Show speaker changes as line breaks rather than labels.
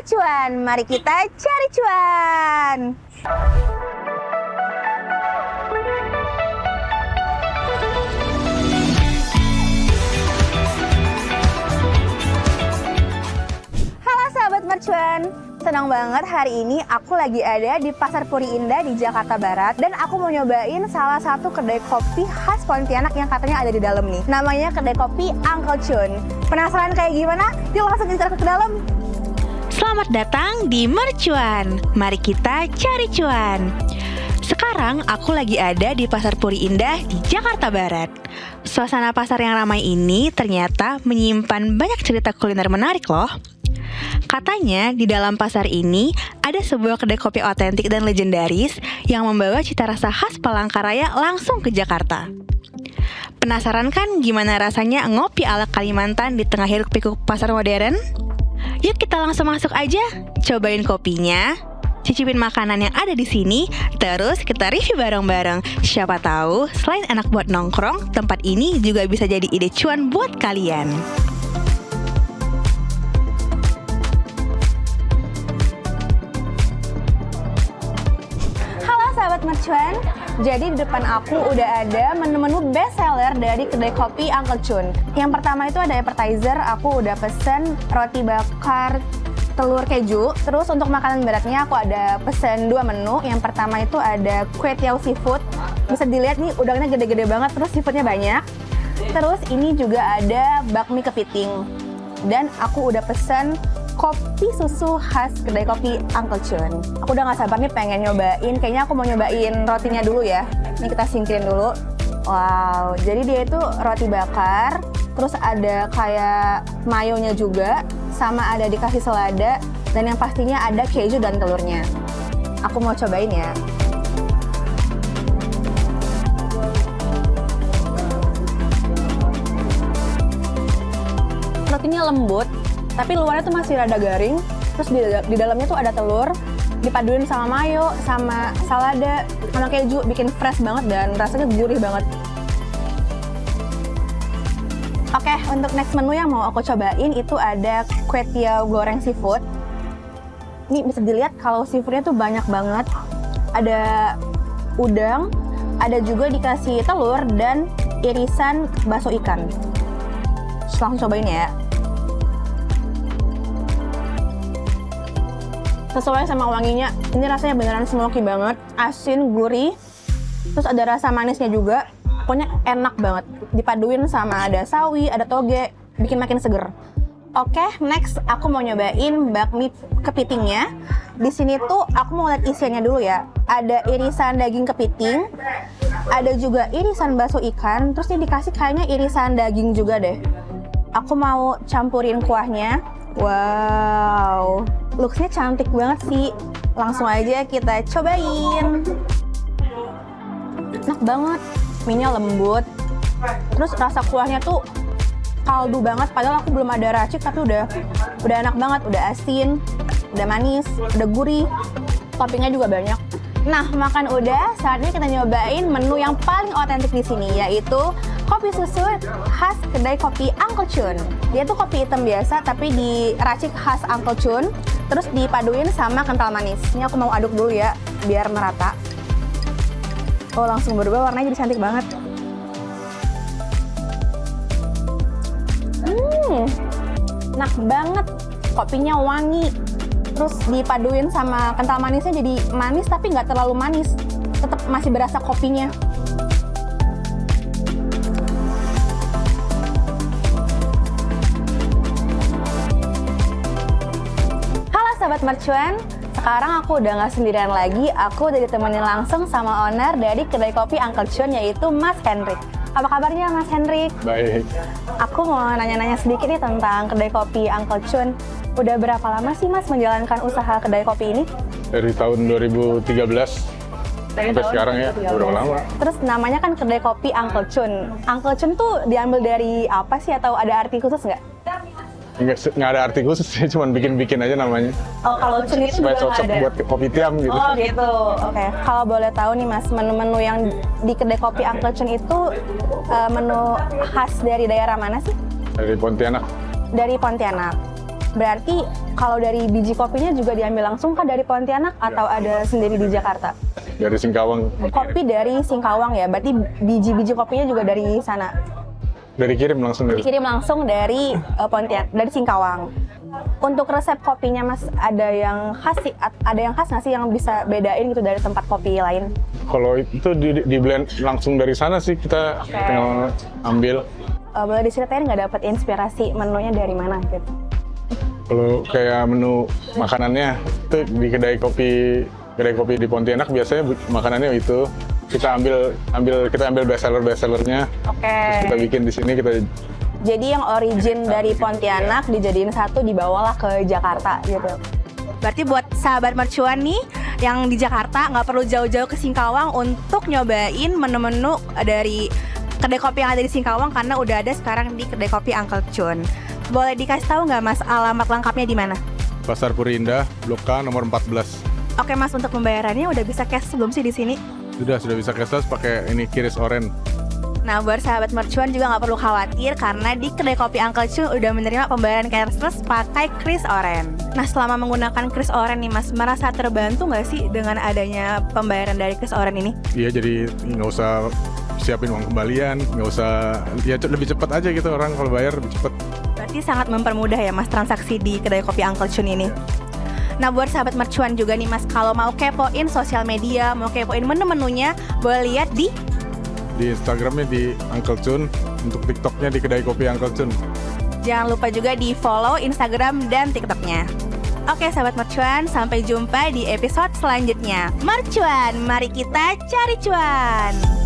Mercuan, mari kita cari cuan. Halo sahabat Mercuan, senang banget hari ini aku lagi ada di Pasar Puri Indah di Jakarta Barat dan aku mau nyobain salah satu kedai kopi khas Pontianak yang katanya ada di dalam nih. Namanya kedai kopi Uncle Chun. Penasaran kayak gimana? Yuk langsung kita ke dalam.
Selamat datang di Mercuan. Mari kita cari cuan. Sekarang aku lagi ada di Pasar Puri Indah di Jakarta Barat. Suasana pasar yang ramai ini ternyata menyimpan banyak cerita kuliner menarik loh. Katanya di dalam pasar ini ada sebuah kedai kopi otentik dan legendaris yang membawa cita rasa khas Palangkaraya langsung ke Jakarta. Penasaran kan gimana rasanya ngopi ala Kalimantan di tengah hiruk-pikuk pasar modern? Yuk kita langsung masuk aja, cobain kopinya, cicipin makanan yang ada di sini, terus kita review bareng-bareng. Siapa tahu selain enak buat nongkrong, tempat ini juga bisa jadi ide cuan buat kalian.
Sahabat Mercuan, jadi di depan aku udah ada menu-menu best seller dari kedai kopi Uncle Chun. Yang pertama itu ada appetizer, aku udah pesen roti bakar telur keju. Terus untuk makanan beratnya aku ada pesen 2 menu. Yang pertama itu ada kue tiaw seafood. Bisa dilihat nih udangnya gede-gede banget, terus seafoodnya banyak. Terus ini juga ada bakmi kepiting. Dan aku udah pesen kopi susu khas kedai kopi Uncle Chun. Aku udah gak sabar nih pengen nyobain. Kayaknya aku mau nyobain rotinya dulu ya. Ini kita singkirin dulu. Wow, jadi dia itu roti bakar, terus ada kayak mayonya juga, sama ada dikasih selada, dan yang pastinya ada keju dan telurnya. Aku mau cobain ya. Rotinya lembut, tapi luarnya tuh masih rada garing. Terus di dalamnya tuh ada telur, dipaduin sama mayo, sama salada, sama keju, bikin fresh banget dan rasanya gurih banget. Oke, untuk next menu yang mau aku cobain itu ada kue tiaw goreng seafood. Ini bisa dilihat kalau seafoodnya tuh banyak banget. Ada udang, ada juga dikasih telur dan irisan bakso ikan. Langsung cobain ya. Sesuai sama wanginya, ini rasanya beneran smoky banget, asin, gurih, terus ada rasa manisnya juga, pokoknya enak banget. Dipaduin sama ada sawi, ada toge, bikin makin seger. Oke, next aku mau nyobain bakmi kepitingnya. Di sini tuh aku mau lihat isiannya dulu ya. Ada irisan daging kepiting, ada juga irisan bakso ikan, terus ini dikasih kayaknya irisan daging juga deh. Aku mau campurin kuahnya. Wow, looks-nya cantik banget sih. Langsung aja kita cobain. Enak banget, mie-nya lembut. Terus rasa kuahnya tuh kaldu banget, padahal aku belum ada racik tapi udah enak banget, udah asin, udah manis, udah gurih. Toppingnya juga banyak. Nah, makan udah, saatnya kita nyobain menu yang paling otentik di sini, yaitu kopi susu khas kedai kopi Uncle Chun. Dia tuh kopi hitam biasa, tapi diracik khas Uncle Chun, terus dipaduin sama kental manis. Ini aku mau aduk dulu ya, biar merata. Oh, langsung berubah warnanya jadi cantik banget. Enak banget, kopinya wangi. Terus dipaduin sama kental manisnya jadi manis tapi nggak terlalu manis. Tetap masih berasa kopinya. Halo sahabat Mercuan, sekarang aku udah nggak sendirian lagi. Aku udah ditemenin langsung sama owner dari kedai kopi Uncle Chun, yaitu Mas Hendrik. Apa kabarnya Mas Hendrik?
Baik.
Aku mau nanya-nanya sedikit nih tentang kedai kopi Uncle Chun. Udah berapa lama sih Mas menjalankan usaha kedai kopi ini?
Dari tahun 2013 sampai sekarang ya, udah lama.
Terus namanya kan kedai kopi Uncle Chun. Uncle Chun tuh diambil dari apa sih, atau ada arti khusus nggak?
Nggak ada arti khusus sih, cuma bikin-bikin aja namanya.
Oh, kalau Chun itu
supaya
juga
cocok
ada.
buat kopi tiam gitu.
Oh gitu. Oke. Kalau boleh tahu nih Mas, menu-menu yang di kedai kopi Uncle Chun itu menu khas dari daerah mana sih?
Dari Pontianak.
Dari Pontianak. Berarti kalau dari biji kopinya juga diambil langsung kan dari Pontianak atau ada sendiri di Jakarta?
Dari Singkawang.
Kopi dari Singkawang ya, berarti biji-biji kopinya juga dari sana?
Dikirim
langsung dari Pontianak, dari Singkawang. Untuk resep kopinya Mas, ada yang khas nggak sih yang bisa bedain gitu dari tempat kopi lain?
Kalau itu di blend langsung dari sana sih, kita tinggal ambil.
Boleh diceritain nggak dapat inspirasi menunya dari mana gitu?
Kalau kayak menu makanannya itu di kedai kopi di Pontianak biasanya makanannya itu kita ambil bestsellernya. Terus kita bikin di sini
Jadi yang origin dari Pontianak dijadiin satu, dibawalah ke Jakarta gitu.
Berarti buat sahabat mercuan nih yang di Jakarta nggak perlu jauh-jauh ke Singkawang untuk nyobain menu-menu dari kedai kopi yang ada di Singkawang karena udah ada sekarang di kedai kopi Uncle Chun. Boleh dikasih tahu nggak Mas alamat lengkapnya di mana?
Pasar Puri Indah, Blok K nomor 14.
Oke Mas, untuk pembayarannya udah bisa cash belum sih di sini?
Sudah bisa cashless pakai ini Kiris Oren.
Nah, buat sahabat mercuan juga nggak perlu khawatir karena di kedai kopi Uncle Chun udah menerima pembayaran cashless pakai kris oren. Nah, selama menggunakan kris oren nih Mas, merasa terbantu nggak sih dengan adanya pembayaran dari kris oren ini?
Iya, jadi nggak usah siapin uang kembalian, nggak usah, ya lebih cepat aja gitu, orang kalau bayar lebih cepat.
Berarti sangat mempermudah ya Mas transaksi di kedai kopi Uncle Chun ini. Nah, buat sahabat mercuan juga nih Mas, kalau mau kepoin sosial media, mau kepoin menu-menunya, boleh lihat di
Instagramnya di Uncle Chun, untuk TikToknya di kedai kopi Uncle Chun.
Jangan lupa juga di follow Instagram dan TikToknya. Oke sahabat mercuan, sampai jumpa di episode selanjutnya. Mercuan, mari kita cari cuan.